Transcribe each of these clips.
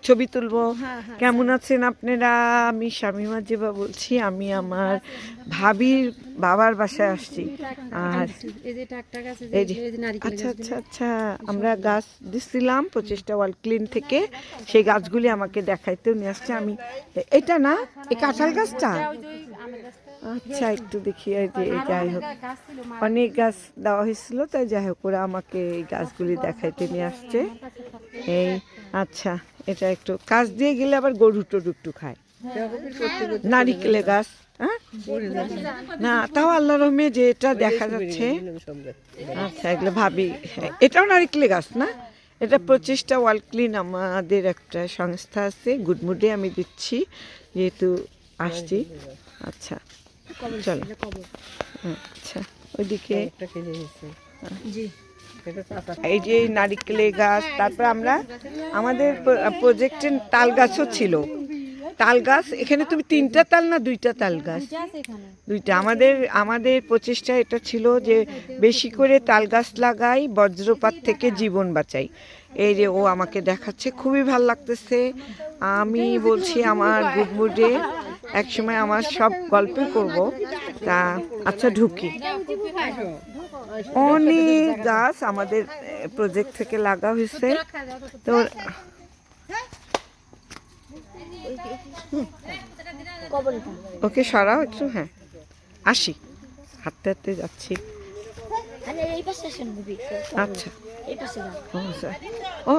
ছবি তুলবো। কেমন আছেন আপনারা? আমি শামিমা জেবা বলছি। আমি আমার ভাবির বাবার বাসায় আসছি। আর এই যে আচ্ছা আচ্ছা আচ্ছা, আমরা গাছ দিছিলাম প্রচেষ্টা ওয়ার্ল্ড ক্লিন থেকে, সেই গাছগুলি আমাকে দেখাইতেও নিয়ে আসছে। আমি এটা না, এই কাঁঠাল গাছটা, আচ্ছা একটু দেখি। এই যে যাই হোক, অনেক গাছ দেওয়া হয়েছিল, তাই যাই হোক ওরা আমাকে এই গাছগুলি দেখাইতে নিয়ে আসছে। এই আচ্ছা, এটা একটু কাজ দিয়ে গেলে আবার গরু টরু একটু খায়। নারিকেলের গাছ, হ্যাঁ না, তাও আল্লাহ রহমে যে এটা দেখা যাচ্ছে। আচ্ছা, এগুলো ভাবি, এটাও নারিকেলের গাছ না? এটা প্রচেষ্টা ওয়ার্ল্ড ক্লিন আমাদের একটা সংস্থা আছে, গুড মুডে আমি দিচ্ছি যেহেতু আসছি। আচ্ছা চলো, আচ্ছা ওইদিকে এই যে নারিকেলের গাছ, তারপর আমরা আমাদের প্রজেক্টে তাল গাছও ছিল। তাল গাছ এখানে, তুমি 3টা তাল না 2টা তাল গাছ? 2টা। আমাদের প্রচেষ্টা এটা ছিল যে বেশি করে তাল গাছ লাগাই, বজ্রপাত থেকে জীবন বাঁচাই। এই যে ও আমাকে দেখাচ্ছে, খুবই ভাল লাগতেছে। আমি বলছি আমার গুড মুডে একসময় আমার সব গল্পে করব। তা আচ্ছা ঢুকি। অনেক গাছ আমাদের প্রজেক্ট থেকে লাগা হয়েছে। তো ওকে সরাও একটু, হ্যাঁ আসি, হাঁটতে হাঁটতে যাচ্ছি। আচ্ছা ও,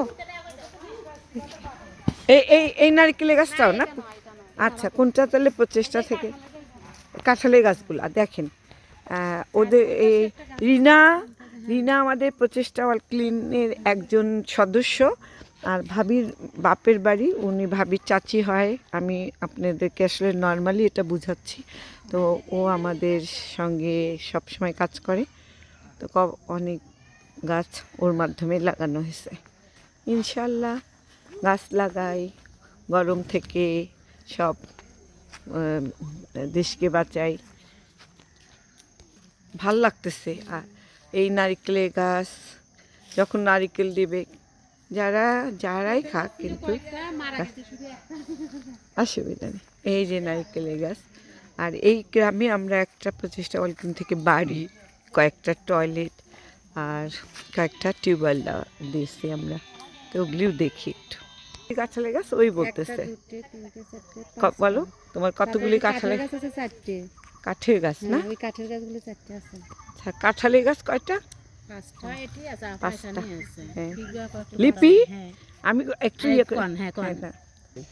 এই এই এই নারকেলের গাছটাও না? আচ্ছা, কোনটা তাহলে প্রচেষ্টা থেকে? কাঁঠালের গাছগুলো দেখেন, ওদের এই রিনা রিনা আমাদের প্রচেষ্টা ওয়ার্ল্ড ক্লিনের একজন সদস্য। আর ভাবির বাপের বাড়ি, উনি ভাবির চাচি হয়। আমি আপনাদেরকে আসলে নর্মালি এটা বুঝাচ্ছি। তো ও আমাদের সঙ্গে সবসময় কাজ করে। তো অনেক গাছ ওর মাধ্যমে লাগানো হয়েছে। ইনশাল্লাহ গাছ লাগাই, গরম থেকে সব দেশকে বাঁচাই। ভাল লাগতেছে। আর এই নারিকেলের গাছ যখন নারিকেল দিবে, যারাই খাক কিন্তু অসুবিধা নেই। এই যে নারিকেলের গাছ। আর এই গ্রামে আমরা একটা প্রচেষ্টা ওয়ালকিন থেকে বাড়ি, কয়েকটা টয়লেট আর কয়েকটা টিউবওয়েল দিয়েছি আমরা। তো ওগুলিও দেখি একটু। কাঁঠালের গাছ ওই বলতেছে, বলো তোমার কতগুলি কাঁঠালের গাছ আছে? 4টে। কাঠের গাছ না? ওই কাঠের গাছগুলো 4টে আছে। আচ্ছা, কাঁঠালের গাছ কয়টা? 5টা। লিপি আমি একটু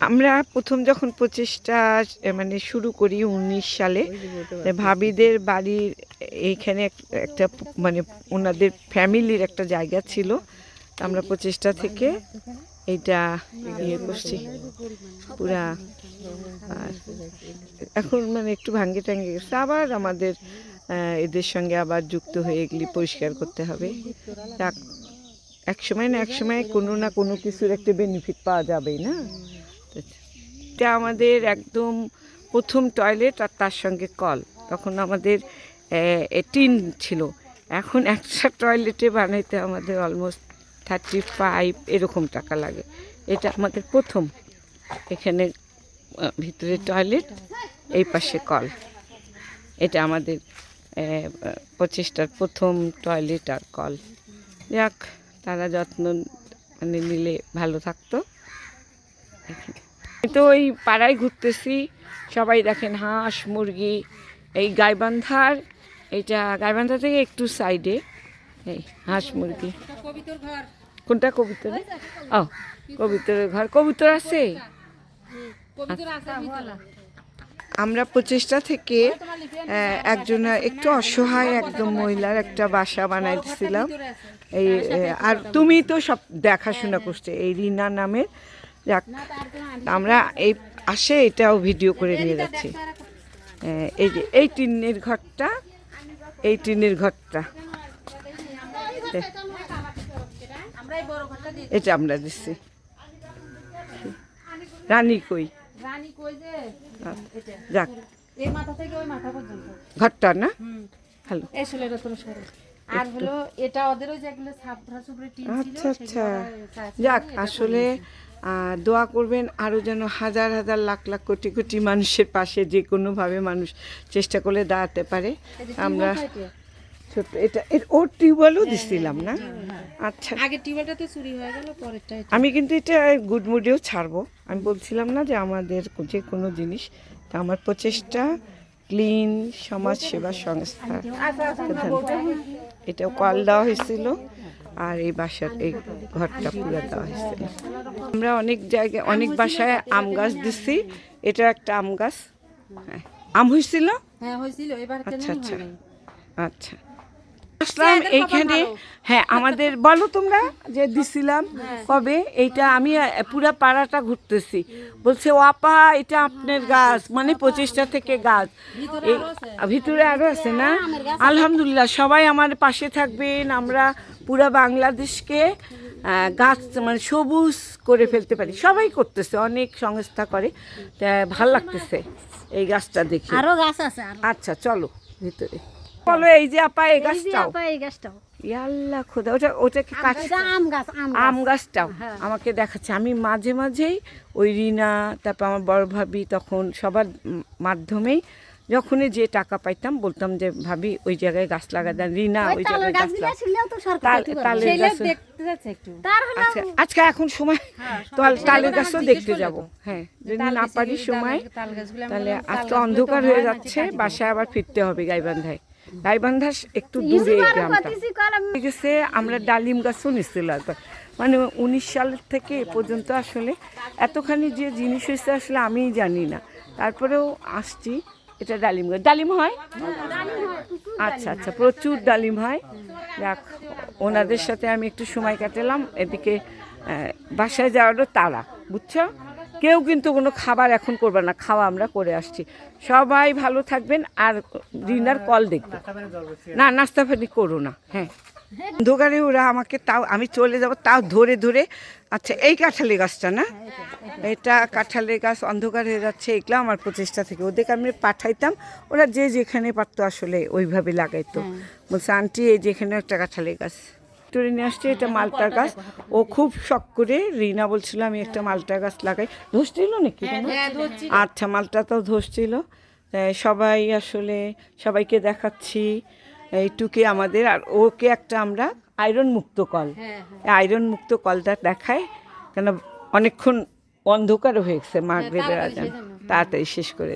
আমরা প্রথম যখন প্রচেষ্টা মানে শুরু করি 19 সালে, ভাবিদের বাড়ির এইখানে একটা মানে ওনাদের ফ্যামিলির একটা জায়গা ছিল। আমরা প্রচেষ্টা থেকে এইটা ইয়ে করছি পুরা। আর এখন মানে একটু ভাঙ্গে টাঙ্গে গেছে, আবার আমাদের এদের সঙ্গে আবার যুক্ত হয়ে এগুলি পরিষ্কার করতে হবে। এক সময় না এক সময় কোনো না কোনো কিছুর একটা বেনিফিট পাওয়া যাবেই না? এটা আমাদের একদম প্রথম টয়লেট, আর তার সঙ্গে কল। তখন আমাদের টিন ছিল। এখন একটা টয়লেটে বানাইতে আমাদের অলমোস্ট 35 এরকম টাকা লাগে। এটা আমাদের প্রথম, এখানে ভিতরে টয়লেট, এই পাশে কল। এটা আমাদের প্রচেষ্টার প্রথম টয়লেট আর কল। যাক, তারা যত্ন মানে নিলে ভালো থাকতো। তো ওই পাড়ায় ঘুরতেছি, সবাই দেখেন হাঁস মুরগি। এই গাইবান্ধার, এইটা গাইবান্ধা থেকে একটু সাইডে এই হাঁস মুরগি। কোনটা? কবিতর? ও, কবিতরের ঘর। কবিতর আছে? আমরা প্রচেষ্টা থেকে একজন একটু অসহায় একদম মহিলার একটা বাসা বানাইছিলাম। এই আর তুমি তো সব দেখাশোনা করছে এই রিনা নামের। যাক, আমরা এই আসে এটাও ভিডিও করে নিয়ে যাচ্ছি। এই যে এই টিনের ঘরটা, এই টিনের ঘরটা এটা আমরা দিচ্ছি। রানী কই? যাক, ঘরটা না ভালো। আর হলো এটা ওদের ওই যেগুলো ছাপড়া সুপড়ে টিন ছিল। আচ্ছা আচ্ছা, যাক আসলে দোয়া করবেন আরও যেন হাজার হাজার লাখ লাখ কোটি কোটি মানুষের পাশে যে কোনোভাবে মানুষ চেষ্টা করলে দাঁড়াতে পারে। আমরা ছোট এটা ওর টিউবওয়েলও দিছিলাম না? আচ্ছা, আগে টিউবওয়েলটা তো চুরি হয়ে গেল, পরেরটা আমি কিন্তু এটা গুড মুডেও ছাড়বো। আমি বলছিলাম না যে আমাদের যে কোনো জিনিস, তা আমার প্রচেষ্টা ক্লিন সমাজ সেবা সংস্থা এটাও কল দেওয়া হয়েছিল, আর এই বাসার এই ঘরটা পুরো দেওয়া হয়েছিল। আমরা অনেক জায়গায় অনেক বাসায় আম গাছ দিচ্ছি, এটা একটা আম গাছ। হ্যাঁ, আম হয়েছিল। হ্যাঁ হয়েছিল, এবার আচ্ছা আচ্ছা আচ্ছা আসলাম এইখানে। হ্যাঁ, আমাদের বলো তোমরা যে দিছিলাম কবে, এইটা আমি পুরা পাড়াটা ঘুরতেছি, বলছে ও আপা এটা আপনার গাছ, মানে 25টা থেকে গাছ। এই ভিতরে আরো আছে না? আলহামদুলিল্লাহ, সবাই আমার পাশে থাকবেন। আমরা পুরা বাংলাদেশকে গাছ মানে সবুজ করে ফেলতে পারি, সবাই করতেছে, অনেক সংস্থা করে, তা ভাল লাগতেছে এই গাছটা দেখে। আরো গাছ আছে। আচ্ছা চলো ভিতরে। বলো এই যে আপা এই গাছটাও, ইয়াল্লা খোদা, ওটা কি কাঠ? আম গাছটাও আমাকে দেখাচ্ছে। আমি মাঝে মাঝেই ওই রিনা, তারপর আমার বড় ভাবি, তখন সবার মাধ্যমেই যখনই যে টাকা পাইতাম বলতাম যে ভাবি ওই জায়গায় গাছ লাগা দেন, রিনা ওই জায়গায় গাছ তালের গাছ। আচ্ছা আজকে এখন সময় তালের গাছও দেখতে যাব। হ্যাঁ, যদি না পারি সময়, তাহলে আজকে অন্ধকার হয়ে যাচ্ছে, বাসায় আবার ফিরতে হবে গাইবান্ধায়। গাইবান্ধা একটু দূরে এই গ্রামটা। ঠিক আছে, আমরা ডালিম গাছও নিচ্ছিল একবার, মানে 19 সাল থেকে এ পর্যন্ত আসলে এতখানি যে জিনিস হয়েছে আসলে আমিই জানি না, তারপরেও আসছি। এটা ডালিম গাছ, ডালিম হয়? আচ্ছা আচ্ছা, প্রচুর ডালিম হয়। যাক, ওনাদের সাথে আমি একটু সময় কাটালাম। এদিকে বাসায় যাওয়ারও তাড়া, বুঝছো? কেউ কিন্তু কোনো খাবার এখন করবে না, খাওয়া আমরা করে আসছি। সবাই ভালো থাকবেন, আর ডিনার কল দেখবে না, নাস্তা পানি করো না। হ্যাঁ, অন্ধকারে ওরা আমাকে, তাও আমি চলে যাব, তাও ধরে ধরে। আচ্ছা, এই কাঁঠালি গাছটা না? এটা কাঁঠালের গাছ, অন্ধকার হয়ে যাচ্ছে। এগুলো আমার প্রচেষ্টা থেকে ওদেরকে আমি পাঠাইতাম, ওরা যে যেখানে পারতো আসলে ওইভাবে লাগাইতো। বলছে আন্টি এই যেখানে একটা কাঁঠালের গাছ তুলে নিয়ে আসছে, এটা মালটার গাছ। ও খুব শখ করে, রিনা বলছিল আমি একটা মালটার গাছ লাগাই। ধসছিল নাকি? আচ্ছা, মালটাটাও ধসছিল। সবাই আসলে সবাইকে দেখাচ্ছি এইটুকি আমাদের। আর ওকে একটা আমরা আয়রন মুক্ত কল, আয়রন মুক্ত কলটা দেখায়, কেন অনেকক্ষণ অন্ধকার হয়ে গেছে, মাগরিবের আজান তাড়াতাড়ি শেষ করে।